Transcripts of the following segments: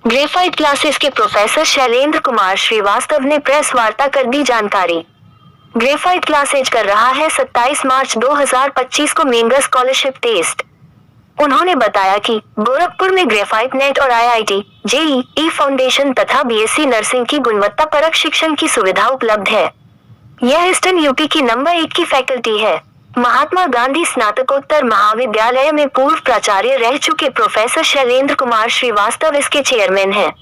Graphite classes के professor Shailendra Kumar Srivastava ने press वार्ता कर दी जानकारी। ग्रेफाइट क्लासेज कर रहा है 27 मार्च 2025 को मेगा स्कॉलरशिप टेस्ट। उन्होंने बताया कि गोरखपुर में ग्रेफाइट नेट और IIT, JEE फाउंडेशन तथा BSc नर्सिंग की गुणवत्ता परक शिक्षण की सुविधा उपलब्ध है। यह ईस्टर्न यूपी की नंबर 1 की फैकल्टी है। महात्मा गांधी स्नातकोत्तर महाविद्यालय में पूर्व प्राचार्य रह चुके प्रोफेसर शैलेंद्र कुमार श्रीवास्तव इसके चेयरमैन हैं,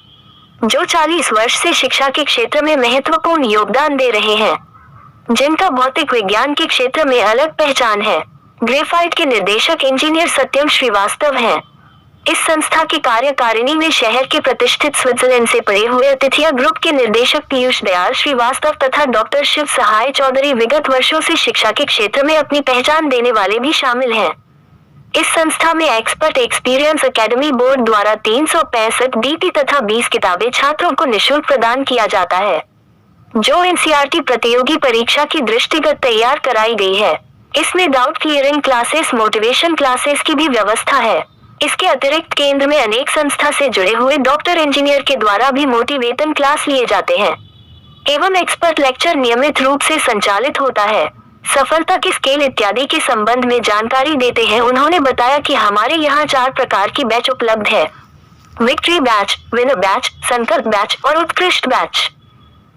जो 40 वर्ष से शिक्षा के क्षेत्र में महत्वपूर्ण योगदान दे रहे हैं, जिनका भौतिक विज्ञान के क्षेत्र में अलग पहचान है। ग्रेफाइट के निर्देशक इंजीनियर सत्यम श्रीवास्तव हैं। इस संस्था की कार्यकारिणी में शहर के प्रतिष्ठित स्विट्जरलैंड से पढ़े हुए अतिथिया ग्रुप के निदेशक पीयूष दयाल श्रीवास्तव तथा डॉक्टर शिव सहाय चौधरी विगत वर्षों से शिक्षा के क्षेत्र में अपनी पहचान देने वाले भी शामिल हैं। इस संस्था में एक्सपर्ट एक्सपीरियंस एकेडमी बोर्ड द्वारा 365 DT तथा 20 किताबें छात्रों को निःशुल्क प्रदान किया जाता है, जो NCERT प्रतियोगी परीक्षा की दृष्टिगत तैयार कराई गई है। इसमें doubt clearing classes, motivation classes की भी व्यवस्था है। इसके अतिरिक्त केंद्र में अनेक संस्था से जुड़े हुए डॉक्टर इंजीनियर के द्वारा भी मोटिवेशन क्लास लिए जाते हैं एवं एक्सपर्ट लेक्चर नियमित रूप से संचालित होता है। सफलता के स्केल इत्यादि के संबंध में जानकारी देते हैं उन्होंने बताया कि हमारे यहाँ 4 प्रकार की बैच उपलब्ध है: विक्ट्री बैच, विनर बैच, संकल्प बैच और उत्कृष्ट बैच।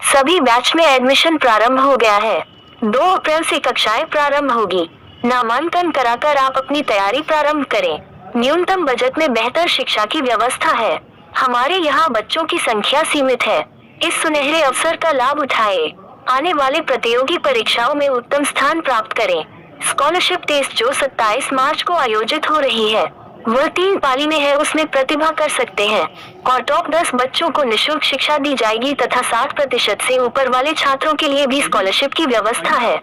सभी बैच में एडमिशन प्रारंभ हो गया है। 2 अप्रैल से कक्षाएं प्रारंभ होगी। नामांकन कराकर आप अपनी तैयारी प्रारंभ करें। न्यूनतम बजट में बेहतर शिक्षा की व्यवस्था है। हमारे यहाँ बच्चों की संख्या सीमित है। इस सुनहरे अवसर का लाभ उठाएं। आने वाले प्रतियोगी परीक्षाओं में उत्तम स्थान प्राप्त करें। स्कॉलरशिप टेस्ट जो 27 मार्च को आयोजित हो रही है, वह 3 पाली में है, उसमें प्रतिभा कर सकते हैं और टॉप 10 बच्चों को निःशुल्क शिक्षा दी जाएगी तथा 60% से ऊपर वाले छात्रों के लिए भी स्कॉलरशिप की व्यवस्था है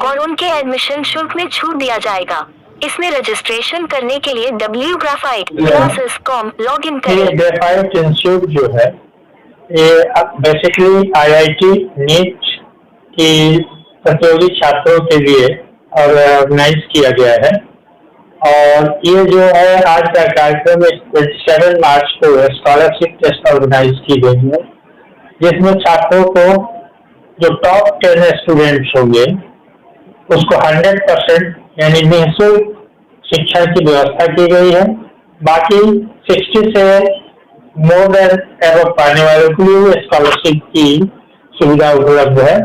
और उनके एडमिशन शुल्क में छूट दिया जाएगा। इसमें रजिस्ट्रेशन करने के लिए www.graphitclasses.com लॉग इन करें। ग्रेफाइट इंस्टीट्यूट जो है ये बेसिकली IIT नीट की प्रतियोगी छात्रों के लिए ऑर्गेनाइज किया गया है और ये जो है आज का कार्यक्रम 27 मार्च को स्कॉलरशिप टेस्ट ऑर्गेनाइज की गई है, जिसमें छात्रों को जो टॉप 10 स्टूडेंट्स होंगे उसको 100% यानी निःशुल्क शिक्षा की व्यवस्था की गई है। बाकी 60 से मोर देन एवं पाने वालों के लिए स्कॉलरशिप की सुविधा उपलब्ध है।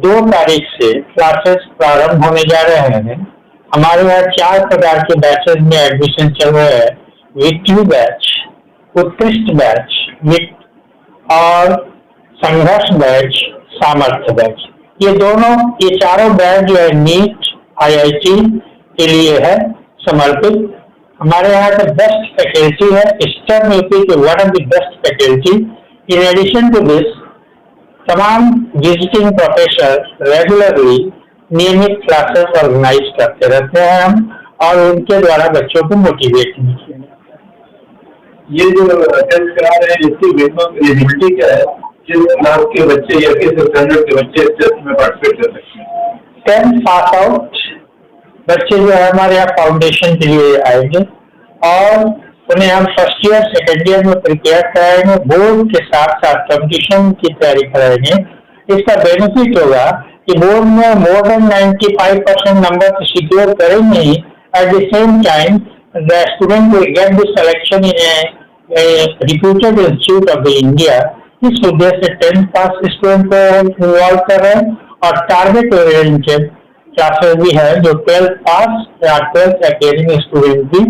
2 तारीख से क्लासेस प्रारंभ होने जा रहे हैं। हमारे यहाँ 4 प्रकार के बैचेस में एडमिशन चल रहे हैं: विक्ट्री बैच, उत्कृष्ट बैच और संघर्ष बैच, सामर्थ्य बैच। ये चारों बैच जो है नीट IIT के लिए है समर्पित। हमारे यहाँ का बेस्ट फैकल्टी है, ईस्टर्न यूपी के one of the best faculty. In addition to this तमाम विजिटिंग प्रोफेसर रेगुलरली नियमित क्लासेस ऑर्गेनाइज करते रहते हैं हम और उनके द्वारा बच्चों को मोटिवेट किया। ये जो टेस्ट करा रहे हैं इसकी मिनिमम एलिजिबिलिटी क्या है? किस क्लास के बच्चे या किस स्टैंडर्ड के बच्चे इस टेस्ट में पार्टिसिपेट कर सकते हैं? 10th पास आउट बच्चे जो है हमारे यहाँ फाउंडेशन के लिए आएंगे और उन्हें हम फर्स्ट ईयर सेकेंड ईयर में प्रिपेयर कराएंगे, बोर्ड के साथ साथ कंपटीशन की तैयारी कराएंगे। इसका बेनिफिट होगा कि बोर्ड में मोर देन 95% नंबर सिक्योर करेंगे ही। At the same time the student will get the selection in a reputed institute of the India. इस उद्देश्य से 10th पास स्टूडेंट को इन्वॉल्व कर रहे हैं और टारगेट ओरिएंटेड क्लासेस भी है जो 12th पास या 12th अकेडमी स्टूडेंट भी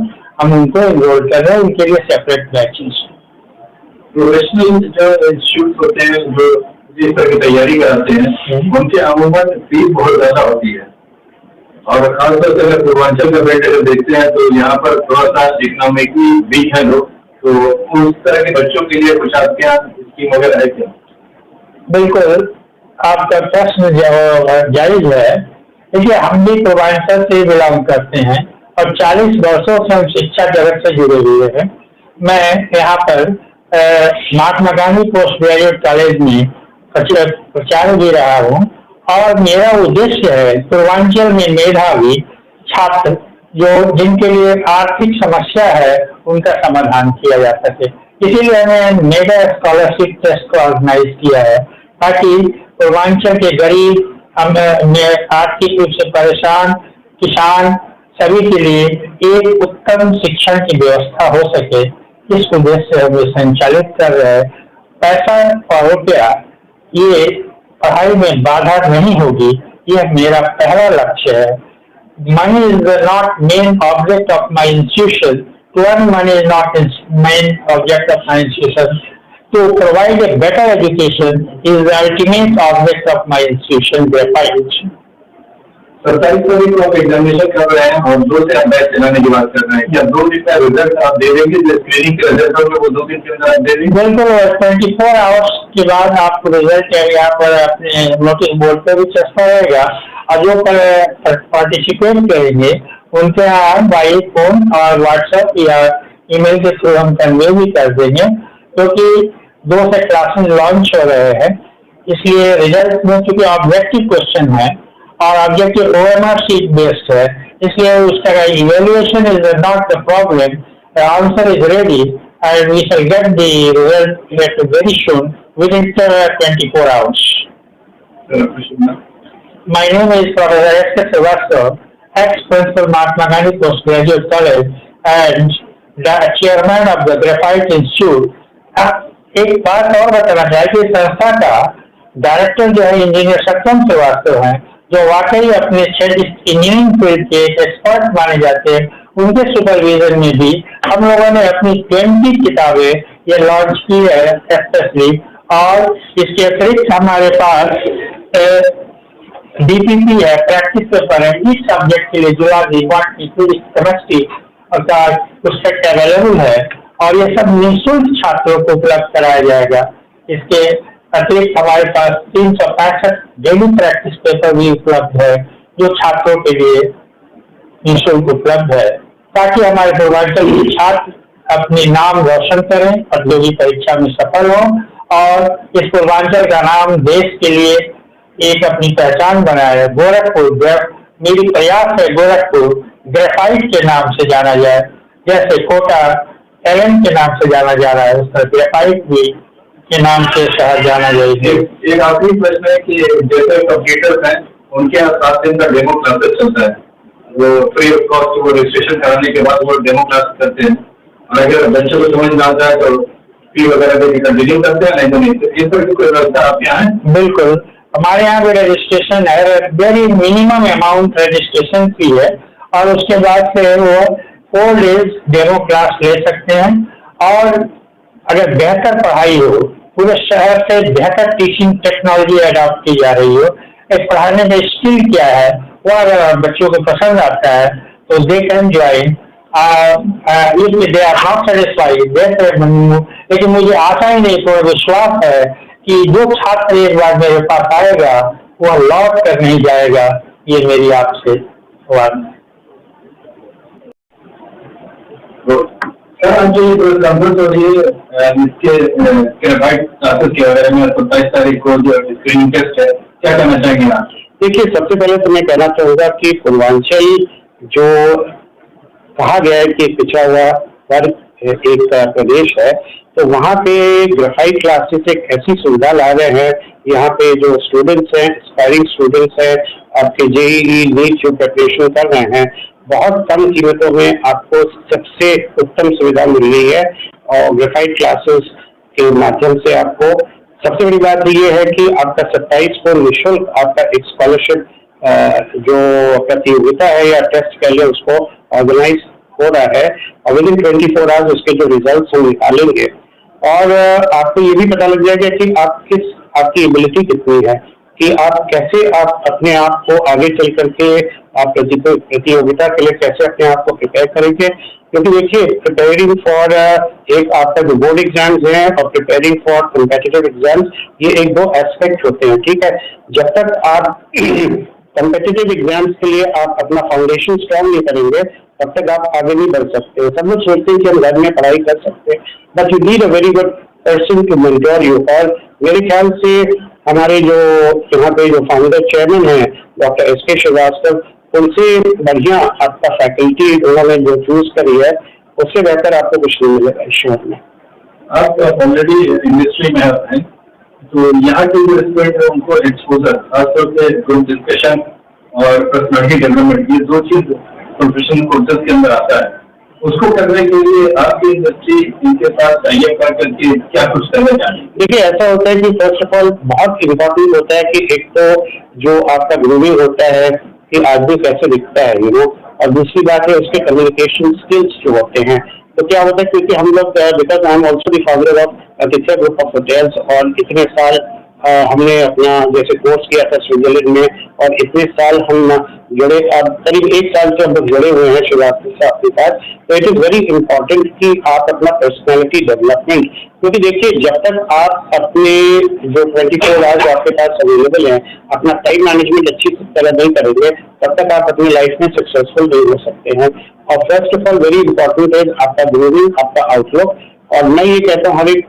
हम उनको इन्वॉल्व कर रहे हैं, उनके लिए सेपरेट बैचेस। प्रोफेशनल जो इंस्टीट्यूट होते हैं जो जिस तरह की तैयारी कराते हैं उनके अमूमन फीस बहुत ज्यादा होती है और खासतौर से अगर पूर्वांचल का बेल्ट अगर देखते हैं तो यहाँ पर थोड़ा सा इकोनॉमिकली वीक है लोग, तो उस तरह के बच्चों के लिए कुछ आपके यहाँ स्कीम वगैरह है क्या? बिल्कुल, आपका प्रश्न जायज है। देखिए, हम भी पूर्वांचल से बिलोंग करते हैं और 40 वर्षों से हम शिक्षा जगत से जुड़े हुए हैं। मैं यहाँ पर Mahatma Gandhi post graduate college में प्रचार दे रहा हूँ और मेरा उद्देश्य है पूर्वांचल में मेधावी छात्र जो जिनके लिए आर्थिक समस्या है उनका समाधान किया जा सके। इसीलिए हमने मेगा स्कॉलरशिप टेस्ट को ऑर्गेनाइज किया है, ताकि पूर्वांचल के गरीब, आर्थिक रूप से परेशान किसान सभी के लिए एक उत्तम शिक्षण की व्यवस्था हो सके। इस उद्देश्य से हम संचालित कर रहे हैं। पैसा और रुपया ये पढ़ाई में बाधा नहीं होगी, यह मेरा पहला लक्ष्य है। Money is not main object of my institution, to earn money is not main object of my institution, to provide a better education is the ultimate object of my institution, Graphite. 27 तारीख को आप examination कर रहे हैं और 2 से आप batch चलाने की बात कर रहे हैं, क्या 2 दिन का रिजल्ट आप दे देंगे? जो स्क्रीनिंग के रिजल्ट होंगे वो 2 दिन के अंदर आप दे देंगे? बिल्कुल, 24 आवर्स के बाद आपको रिजल्ट यहाँ पर अपने नोटिस बोर्ड पर भी चस्पा रहेगा, और जो पार्टिसिपेट करेंगे उनके यहाँ बाई फोन और व्हाट्सएप या ईमेल के थ्रू हम कन्वे भी कर देंगे, क्योंकि 2 से क्लासेस लॉन्च हो रहे हैं। इसलिए रिजल्ट में चूंकि ऑब्जेक्टिव क्वेश्चन है और ऑब्जेक्टिव OMR शीट बेस्ड है, इसलिए उसका evaluation is not the problem, the answer is ready and we shall get the result very soon within 24 hours. My name is Professor S.K. Srivastava, ex-principal Mahatma Gandhi Postgraduate College and the chairman of the Graphite Institute. एक बात और बताना चाहिए कि संस्था का director जो है इंजीनियर सत्यम श्रीवास्तव हैं, जो वाकई अपने क्षेत्र इंजीनियरिंग फील्ड के एक्सपर्ट माने जाते हैं। उनके सुपरविजन में भी हम लोगों ने अपनी 20 किताबें ये लॉन्च की है स्पेशली, और इसके अतिरिक्त हमारे पास DPP है, प्रैक्टिस पेपर है, इस सब्जेक्ट के लिए जुलॉजी, बॉटनी, फिजिक्स, केमिस्ट्री का पुस्तक अवेलेबल है, और ये सब निःशुल्क छात्रों को उपलब्ध कराया जाएगा। इसके अतिरिक्त हमारे पास 365 डेली प्रैक्टिस पेपर भी उपलब्ध है, जो छात्रों के लिए निःशुल्क उपलब्ध है, ताकि हमारे पूर्वांचल के छात्र अपनी नाम रोशन करें, प्रतियोगी परीक्षा में सफल हों, और इस पूर्वांचल का नाम देश के लिए एक अपनी पहचान बनाए। गोरखपुर, मेरी प्रयास है गोरखपुर ग्रेफाइट के नाम से जाना जाए, जैसे कोटा एलन के नाम से जाना जा रहा है, उस तरह ग्रेफाइट भी के नाम से शहर जाना जाएगा। एक आखिरी प्रश्न है कि जैसे कंप्यूटर्स हैं, उनके यहाँ 7 दिन का डेमो क्लासेस चलता है, वो फ्री ऑफ कॉस्ट वो रजिस्ट्रेशन कराने के बाद वो डेमो क्लास करते हैं, और अगर बच्चों को समझ में आता है तो फी वगैरह देकर कंटिन्यू करते हैं, नहीं तो नहीं। तो इस तरह की कोई व्यवस्था आप यहाँ है? बिल्कुल, हमारे यहाँ भी रजिस्ट्रेशन है, very minimum amount registration fee है, और उसके बाद फिर वो 4 डेज डेमो क्लास ले सकते हैं। और अगर बेहतर पढ़ाई हो, पूरे शहर से बेहतर टीचिंग टेक्नोलॉजी अडॉप्ट की जा रही हो, एक पढ़ाने में स्किल क्या है वो अगर बच्चों को पसंद आता है तो they can join. They are not satisfied, लेकिन मुझे आशा ही नहीं, पूरा विश्वास है कि जो छात्र एक बार मेरे पास आएगा वह लौट कर नहीं जाएगा। ये मेरी आपसे बात। सर, जो ये कॉन्फ्रेंस हो रही है इसके ग्रेफाइट क्लासेस के बारे में 27 तारीख को जो स्क्रीनिंग टेस्ट है, क्या कहना चाहेंगे आप? देखिए, सबसे पहले तो मैं कहना चाहूँगा कि पूर्वांचल जो कहा गया है कि पिछड़ा हुआ वर्ग एक प्रदेश है, तो वहाँ पे ग्रेफाइट क्लासेस एक ऐसी सुविधा ला रहे हैं। यहाँ पे जो स्टूडेंट्स हैं, एस्पायरिंग स्टूडेंट्स हैं, आपके JEE नीट जो प्रिपरेशन कर रहे हैं, बहुत कम कीमतों में आपको सबसे उत्तम सुविधा मिल रही है। और ग्रेफाइट क्लासेस के माध्यम से आपको सबसे बड़ी बात ये है कि आपका 27 को निःशुल्क आपका एक स्कॉलरशिप जो प्रतियोगिता है या टेस्ट कह लें, उसको ऑर्गेनाइज हो रहा है, और विदिन 24 आवर्स उसके जो रिजल्ट हम निकालेंगे, और आपको ये भी पता लग जाएगा कि आपकी एबिलिटी कितनी है, कि आप कैसे आप अपने आप को आगे चल करके आप प्रतियोगिता के लिए कैसे अपने आप को प्रिपेयर करेंगे। क्योंकि देखिए, प्रिपेयरिंग फॉर एक आपका जो बोर्ड एग्जाम्स हैं और प्रिपेयरिंग फॉर कॉम्पिटिटिव एग्जाम्स, ये 1-2 एस्पेक्ट होते हैं, ठीक है। जब तक आप कॉम्पिटिटिव एग्जाम्स के लिए आप अपना फाउंडेशन स्ट्रॉन्ग नहीं करेंगे, तब तक आप आगे नहीं बढ़ सकते। सब लोग सोचते हैं कि हम घर में पढ़ाई कर सकते हैं, but you need a very good person to mentor you. और मेरे ख्याल से हमारे जो यहाँ पे जो फाउंडर चेयरमैन है डॉक्टर SK श्रीवास्तव, उनसे बढ़िया आपका फैकल्टी उन्होंने जो चूज करी है, उससे बेहतर आपको कुछ नहीं मिलेगा इस शहर में। आप ऑलरेडी इंडस्ट्री में हैं, तो यहाँ के जो स्टूडेंट है उनको एक्सपोजर, खासतौर पे ग्रुप डिस्कशन और पर्सनालिटी डेवलपमेंट, ये दो चीज प्रोफेशनल कोर्सेज के अंदर आता है, उसको करने के लिए आपकी इंडस्ट्री इनके साथ टाइप करके क्या कुछ करना चाहिए? देखिए, ऐसा होता है कि फर्स्ट ऑफ ऑल बहुत इम्पोर्टेंट होता है कि एक तो जो आपका ग्रूमिंग होता है कि आदमी कैसे दिखता है, और दूसरी बात है उसके कम्युनिकेशन स्किल्स जो होते हैं। तो क्या होता है, क्योंकि हम लोग because I am also the founder of Atithya group of hotels, और इतने साल हमने अपना जैसे कोर्स किया था स्विट्जरलैंड में, और इतने साल हम जुड़े, अब करीब 1 साल से हम लोग जुड़े हुए हैं श्रीवास्तव साहब के साथ। तो इट इज वेरी इंपॉर्टेंट कि आप अपना पर्सनैलिटी डेवलपमेंट, क्योंकि देखिए जब तक आप अपने जो 24 आवर्स आपके पास अवेलेबल हैं अपना टाइम मैनेजमेंट अच्छी तरह नहीं करेंगे, तब तक आप अपनी लाइफ में सक्सेसफुल नहीं हो सकते हैं। और first of all very important है आपका ग्रूमिंग, आपका आउटलुक। और मैं ये कहता हूँ, हर एक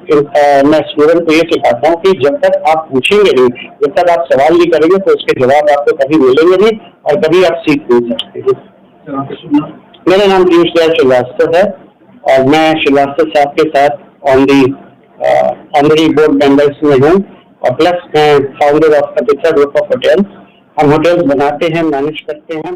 मैं स्टूडेंट को ये सिखाता हूँ कि जब तक आप पूछेंगे नहीं, जब तक आप सवाल नहीं करेंगे, तो उसके जवाब आपको कभी मिलेंगे नहीं और कभी आप सीख नहीं सकते हैं। मेरा नाम पीयूष दयाल श्रीवास्तव है और मैं श्रीवास्तव साहब के साथ ऑनरी बोर्ड मेंबर्स में हूँ, और प्लस मैं founder of Atithya group of hotels. हम होटल्स बनाते हैं, मैनेज करते हैं